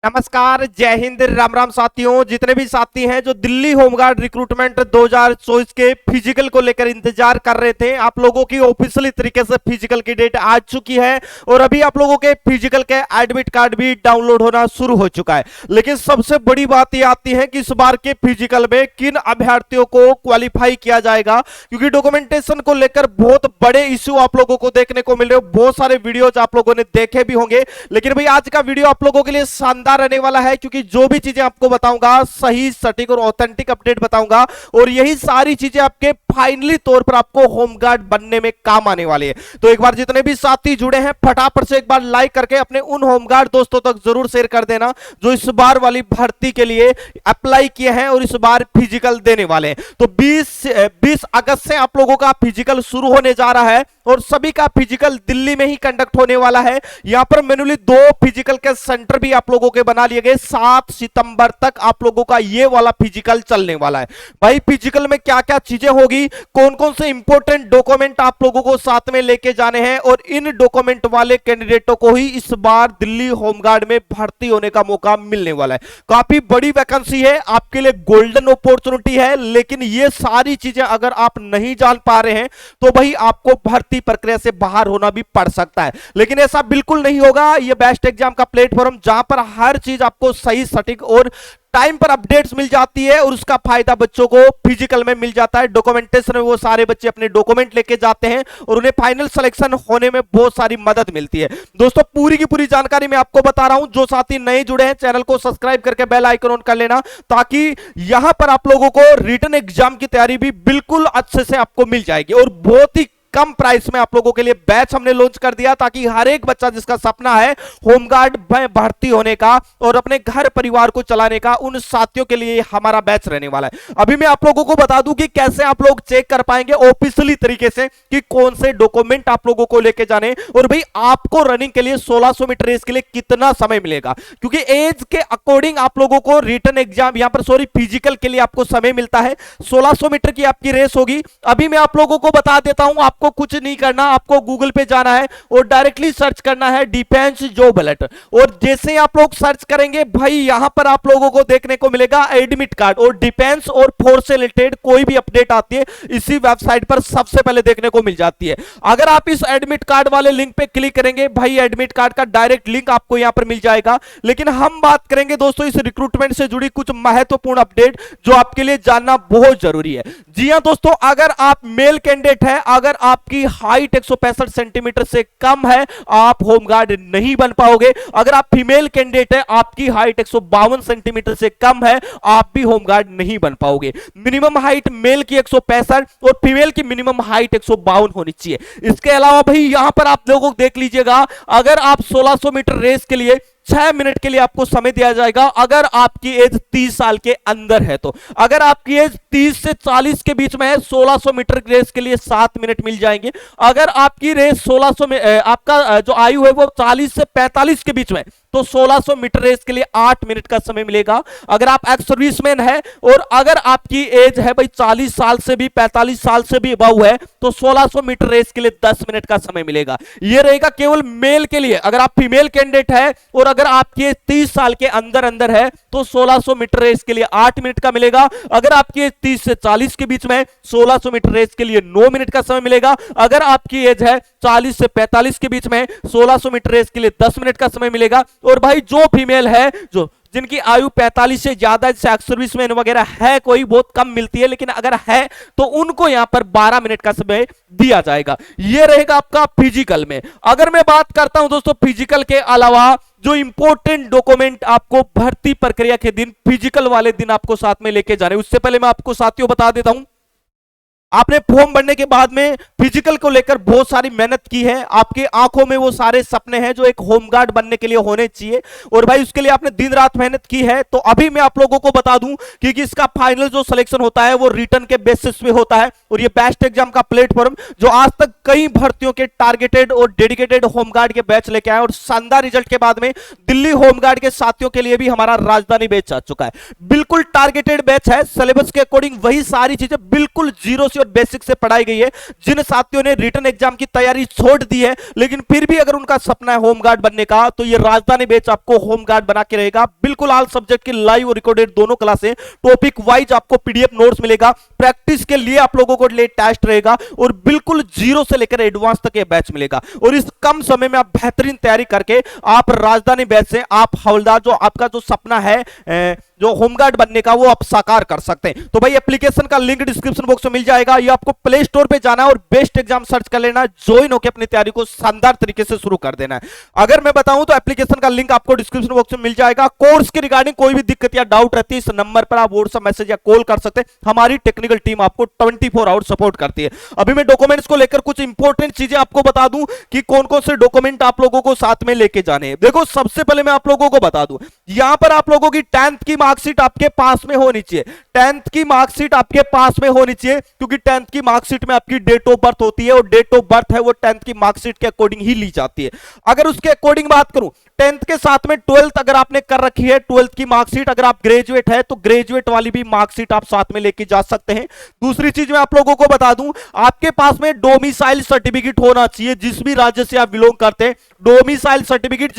नमस्कार, जय हिंद, राम राम साथियों। जितने भी साथी हैं जो दिल्ली होमगार्ड रिक्रूटमेंट 2024 के फिजिकल को लेकर इंतजार कर रहे थे, आप लोगों की ऑफिशियली तरीके से फिजिकल की डेट आ चुकी है और अभी आप लोगों के फिजिकल के एडमिट कार्ड भी डाउनलोड होना शुरू हो चुका है। लेकिन सबसे बड़ी बात यह आती है कि इस बार के फिजिकल में किन अभ्यर्थियों को क्वालिफाई किया जाएगा, क्योंकि डॉक्यूमेंटेशन को लेकर बहुत बड़े इश्यू आप लोगों को देखने को मिल रहे हो। बहुत सारे वीडियोज आप लोगों ने देखे भी होंगे, लेकिन भाई आज का वीडियो आप लोगों के लिए शानदार रहने वाला है, क्योंकि जो भी चीजें आपको बताऊंगा सही सटीक और ऑथेंटिक अपडेट बताऊंगा और यही सारी चीजें आपके फाइनली तौर पर आपको होमगार्ड बनने में काम आने वाली है। तो एक बार जितने भी साथी जुड़े हैं फटाफट से एक बार लाइक करके अपने उन होमगार्ड दोस्तों तक जरूर शेयर कर देना जो इस बार वाली भर्ती के लिए अप्लाई किए हैं और इस बार फिजिकल देने वाले हैं। तो 20 अगस्त से आप लोगों का फिजिकल शुरू होने जा रहा है और सभी का फिजिकल दिल्ली में ही कंडक्ट होने वाला है। यहां पर मैन्युअली 2 फिजिकल के सेंटर भी आप लोगों के बना लिए गए। 7 सितंबर तक आप लोगों का ये वाला फिजिकल चलने वाला है। भाई फिजिकल में क्या क्या चीजें होगी, कौन कौन से इंपॉर्टेंट डॉक्यूमेंट आप लोगों को साथ में लेके जाने हैं और इन डॉक्यूमेंट वाले कैंडिडेटों को ही इस बार दिल्ली होमगार्ड में भर्ती होने का मौका मिलने वाला है। काफी बड़ी वैकेंसी है, आपके लिए गोल्डन अपॉर्चुनिटी है। लेकिन ये सारी चीजें अगर आप नहीं जान पा रहे हैं तो भाई आपको भर्ती प्रक्रिया से बाहर होना भी पड़ सकता है। लेकिन ऐसा बिल्कुल नहीं होगा। ये बेस्ट एग्जाम का प्लेटफॉर्म जहां पर हर चीज आपको सही सटीक और टाइम पर अपडेट्स मिल जाती है और उसका फायदा बच्चों को फिजिकल में मिल जाता है। डॉक्यूमेंटेशन में वो सारे बच्चे अपने डॉक्यूमेंट लेके जाते हैं और उन्हें फाइनल सिलेक्शन होने में बहुत सारी मदद मिलती है। दोस्तों पूरी की पूरी जानकारी मैं आपको बता रहा हूं। जो साथी नए जुड़े हैं चैनल को सब्सक्राइब करके बेल आइकन ऑन कर लेना, ताकि यहां पर आप लोगों को रिटन एग्जाम की तैयारी भी बिल्कुल अच्छे से आपको मिल जाएगी और बहुत ही कम प्राइस में आप लोगों के लिए बैच हमने लॉन्च कर दिया, ताकि हर एक बच्चा जिसका सपना है होमगार्ड में भर्ती होने का और अपने घर परिवार को चलाने का, उन साथियों के लिए हमारा बैच रहने वाला है। अभी मैं आप लोगों को बता दूं कि कैसे आप लोग चेक कर पाएंगे ऑफिशियली तरीके से कि कौन से डॉक्यूमेंट आप लोगों को लेके जाने और भाई आपको रनिंग के लिए 1600 मीटर रेस के लिए कितना समय मिलेगा, क्योंकि एज के अकॉर्डिंग आप लोगों को रिटन एग्जाम यहां पर फिजिकल के लिए आपको समय मिलता है। 1600 मीटर की आपकी रेस होगी। अभी मैं आप लोगों को बता देता हूं, आपको कुछ नहीं करना, आपको गूगल पे जाना है और डायरेक्टली सर्च करना है डिफेंस जॉब अलर्ट। और जैसे आप लोग सर्च करेंगे भाई यहां पर आप लोगों को देखने को मिलेगा एडमिट कार्ड और डिफेंस और फोर्स से रिलेटेड कोई भी अपडेट आती है इसी वेबसाइट पर सबसे पहले देखने को मिल जाती है। अगर आप इस एडमिट कार्ड वाले लिंक पे क्लिक करेंगे भाई एडमिट कार्ड का डायरेक्ट लिंक आपको यहां पर मिल जाएगा। लेकिन हम बात करेंगे दोस्तों इस रिक्रूटमेंट से जुड़ी कुछ महत्वपूर्ण अपडेट जो आपके लिए जानना बहुत जरूरी है। जी हां दोस्तों, अगर आप मेल कैंडिडेट है, अगर आपकी हाइट 165 सेंटीमीटर से कम है, आप होमगार्ड नहीं बन पाओगे। अगर आप फीमेल कैंडिडेट है, आपकी हाइट 152 सेंटीमीटर से कम है, आप भी होमगार्ड नहीं बन पाओगे। मिनिमम हाइट मेल की 165 और फीमेल की मिनिमम हाइट 152 होनी चाहिए। इसके अलावा भाई यहां पर आप लोगों को देख लीजिएगा, अगर आप 1600 मीटर रेस के लिए 6 मिनट के लिए आपको समय दिया जाएगा अगर आपकी एज 30 साल के अंदर है। तो अगर आपकी एज 30 से 40 के बीच में है, 1600 मीटर रेस के लिए 7 मिनट मिल जाएंगे। अगर आपकी रेस 1600 में आपका जो आयु है वो 40 से 45 के बीच में, तो 1600 मीटर रेस के लिए 8 मिनट का समय मिलेगा। अगर आप एक्स सर्विसमैन है और अगर आपकी एज है भाई 40 साल से भी 45 साल से भी अबव है, तो 1600 मीटर रेस के लिए 10 मिनट का समय मिलेगा। यह रहेगा केवल मेल के लिए। अगर आप फीमेल कैंडिडेट है और अगर आपकी 30 साल के अंदर है तो 1600 मीटर रेस के लिए 8 मिनट का मिलेगा। अगर आपकी एज 30 से 40 के बीच में 1600 मीटर रेस के लिए 9 मिनट का समय मिलेगा। अगर आपकी एज है 40 से 45 के बीच में 1600 मीटर रेस के लिए 10 मिनट का समय मिलेगा। और भाई जो फीमेल है, जो जिनकी आयु 45 से ज्यादा, जैसे सर्विसमैन वगैरह है, कोई बहुत कम मिलती है, लेकिन अगर है तो उनको यहां पर 12 मिनट का समय दिया जाएगा। यह रहेगा आपका फिजिकल में। अगर मैं बात करता हूं दोस्तों फिजिकल के अलावा जो इंपॉर्टेंट डॉक्यूमेंट आपको भर्ती प्रक्रिया के दिन, फिजिकल वाले दिन आपको साथ में लेके जाने, उससे पहले मैं आपको साथियों बता देता हूं, आपने फॉर्म भरने के बाद में फिजिकल को लेकर बहुत सारी मेहनत की है। आपकी आंखों में वो सारे सपने हैं जो एक होमगार्ड बनने के लिए होने चाहिए और भाई उसके लिए आपने दिन रात मेहनत की है। तो अभी मैं आप लोगों को बता दूं कि इसका फाइनल जो सिलेक्शन होता है वो रिटर्न के बेसिस पे होता है और ये बेस्ट एग्जाम का प्लेटफॉर्म जो आज तक कई भर्तियों के टारगेटेड और डेडिकेटेड होमगार्ड के बैच लेके आए और शानदार रिजल्ट के बाद में दिल्ली होमगार्ड के साथियों के लिए भी हमारा राजधानी बैच आ चुका है। बिल्कुल टारगेटेड बैच है, सिलेबस के अकॉर्डिंग वही सारी चीजें बिल्कुल जीरो से और बेसिक से पढ़ाई गई है। जिन साथियों ने रिटन एग्जाम की तैयारी छोड़ दी है लेकिन फिर भी अगर उनका सपना है होमगार्ड बनने का, तो ये राजधानी बैच आपको होमगार्ड बना के रहेगा। बिल्कुल ऑल सब्जेक्ट की लाइव और रिकॉर्डेड दोनों क्लासें, टॉपिक वाइज आपको पीडीएफ नोट्स मिलेगा, प्रैक्टिस के लिए आप लोगों को ले टेस्ट रहेगा और बिल्कुल जीरो से लेकर एडवांस तक ये बैच मिलेगा। और इस कम समय में आप बेहतरीन तैयारी करके आप राजधानी बैच से आप हवलदार, जो आपका जो सपना है जो होमगार्ड बनने का, वो आप साकार कर सकते हैं। तो भाई एप्लीकेशन का लिंक डिस्क्रिप्शन बॉक्स में मिल जाएगा, ये आपको प्ले स्टोर पे जाना है और बेस्ट एग्जाम सर्च कर लेना, ज्वाइन होकर अपनी तैयारी को शानदार तरीके से शुरू कर देना है। अगर मैं बताऊं तो एप्लीकेशन का लिंक आपको डिस्क्रिप्शन बॉक्स में मिल जाएगा। कोर्स के रिगार्डिंग कोई भी दिक्कत या डाउट रहती है इस नंबर पर आप व्हाट्सएप मैसेज या कॉल कर सकते हैं। हमारी टेक्निकल टीम आपको 24 आवर सपोर्ट करती है। अभी मैं डॉक्यूमेंट्स को लेकर कुछ इंपॉर्टेंट चीजें आपको बता दूं कि कौन कौन से डॉक्यूमेंट आप लोगों को साथ में लेके जाने हैं। देखो, सबसे पहले मैं आप लोगों को बता दूं, यहां पर आप लोगों की 10th की मार्कशीट आपके पास में होनी चाहिए। 10th की मार्कशीट आपके पास में होनी चाहिए, क्योंकि 10th की मार्कशीट में आपकी डेट ऑफ बर्थ होती है और डेट ऑफ बर्थ है वो 10th की मार्कशीट के अकॉर्डिंग ही ली जाती है। अगर उसके अकॉर्डिंग बात करूं, 10th के साथ में 12th अगर आपने कर रखी है, 12th की मार्कशीट, अगर आप ग्रेजुएट है तो ग्रेजुएट वाली भी मार्कशीट आप साथ में लेके जा सकते हैं। दूसरी चीज मैं आप लोगों को बता दूं, आपके पास में डोमिसाइल सर्टिफिकेट होना चाहिए। जिस भी राज्य से आप बिलोंग करते हैं, डोमिसाइल सर्टिफिकेट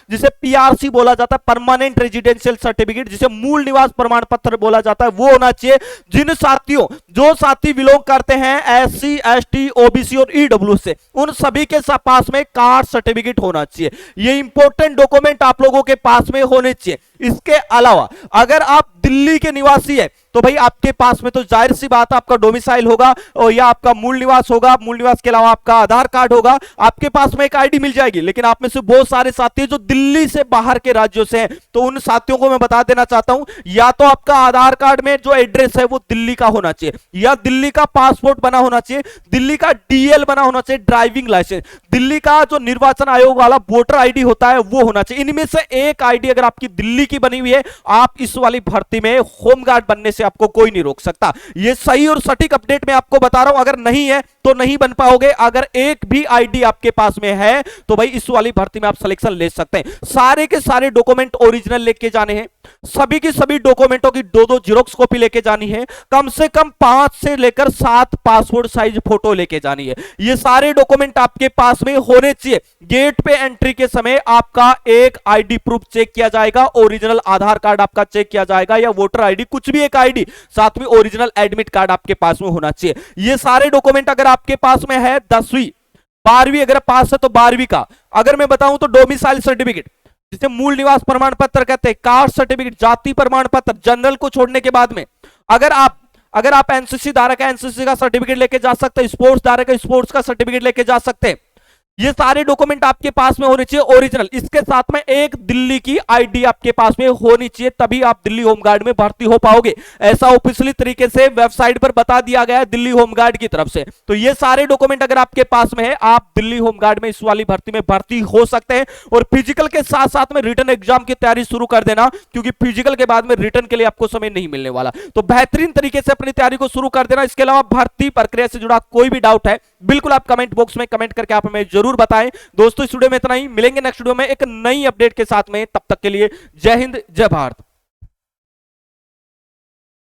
जिसे पीआरसी बोला जाता है, परमानेंट रेजिडेंशियल सर्टिफिकेट, जिसे मूल निवास प्रमाण पत्र बोला जाता है, वो होना चाहिए। जिन साथियों जो साथी बिलोंग करते हैं एससी, एसटी, ओबीसी और ईडब्ल्यू से, उन सभी के पास में कास्ट सर्टिफिकेट होना चाहिए। ये इंपॉर्टेंट डॉक्यूमेंट आप लोगों के पास में होने चाहिए। इसके अलावा अगर आप दिल्ली के निवासी है तो भाई आपके पास में तो जाहिर सी बात है आपका डोमिसाइल होगा और या आपका मूल निवास होगा। मूल निवास के अलावा आपका आधार कार्ड होगा, आपके पास में एक आईडी मिल जाएगी। लेकिन आप में से बहुत सारे साथी जो दिल्ली से बाहर के राज्यों से हैं, तो उन साथियों को मैं बता देना चाहता हूं, या तो आपका आधार कार्ड में जो एड्रेस है वो दिल्ली का होना चाहिए, या दिल्ली का पासपोर्ट बना होना चाहिए, दिल्ली का डीएल बना होना चाहिए, ड्राइविंग लाइसेंस, दिल्ली का जो निर्वाचन आयोग वाला वोटर आईडी होता है वो होना चाहिए। इनमें से एक आईडी अगर आपकी दिल्ली की बनी हुई है, आप इस वाली भर्ती में होमगार्ड बनने से आपको कोई नहीं रोक सकता। ये सही और सटीक अपडेट मैं आपको बता रहा हूं। अगर नहीं है तो नहीं बन पाओगे। अगर एक भी आईडी आपके पास में है तो भाई इस वाली भर्ती में आप सिलेक्शन ले सकते हैं। सारे के सारे डॉक्यूमेंट ओरिजिनल लेके जाने हैं, सभी की सभी डॉक्यूमेंटों की 2-2 जीरोक्स कॉपी लेके जानी है, कम से कम 5 से लेकर 7 पासपोर्ट साइज फोटो लेके जानी है। ये सारे डॉक्यूमेंट आपके पास में होने चाहिए। गेट पे एंट्री के समय आपका एक आईडी प्रूफ चेक किया जाएगा, ओरिजिनल आधार कार्ड आपका चेक किया जाएगा या वोटर आईडी, कुछ भी एक आईडी, साथ में ओरिजिनल एडमिट कार्ड आपके पास में होना चाहिए। ये सारे डॉक्यूमेंट अगर आपके पास में है, 10वीं 12वीं अगर पास है तो 12वीं का, अगर मैं बताऊं तो डोमिसाइल सर्टिफिकेट जिसे मूल निवास प्रमाण पत्र कहते हैं, कास्ट सर्टिफिकेट, जाति प्रमाण पत्र, जनरल को छोड़ने के बाद में अगर आप एनसीसी धारक है, एनसीसी का सर्टिफिकेट लेके जा सकते हैं, स्पोर्ट्स धारक है, स्पोर्ट्स का सर्टिफिकेट लेके जा सकते हैं। ये सारे डॉक्यूमेंट आपके पास में होने चाहिए ओरिजिनल। इसके साथ में एक दिल्ली की आईडी आपके पास में होनी चाहिए, तभी आप दिल्ली होमगार्ड में भर्ती हो पाओगे। ऐसा ऑफिशियली तरीके से वेबसाइट पर बता दिया गया है दिल्ली होमगार्ड की तरफ से। तो ये सारे डॉक्यूमेंट अगर आपके पास में है, आप दिल्ली होमगार्ड में इस वाली भर्ती में भर्ती हो सकते हैं। और फिजिकल के साथ साथ में रिटन एग्जाम की तैयारी शुरू कर देना, क्योंकि फिजिकल के बाद में रिटन के लिए आपको समय नहीं मिलने वाला। तो बेहतरीन तरीके से अपनी तैयारी को शुरू कर देना। इसके अलावा भर्ती प्रक्रिया से जुड़ा कोई भी डाउट है, बिल्कुल आप कमेंट बॉक्स में कमेंट करके आप हमें जरूर बताएं। दोस्तों, इस वीडियो में इतना ही, मिलेंगे नेक्स्ट वीडियो में एक नई अपडेट के साथ में। तब तक के लिए जय हिंद, जय भारत।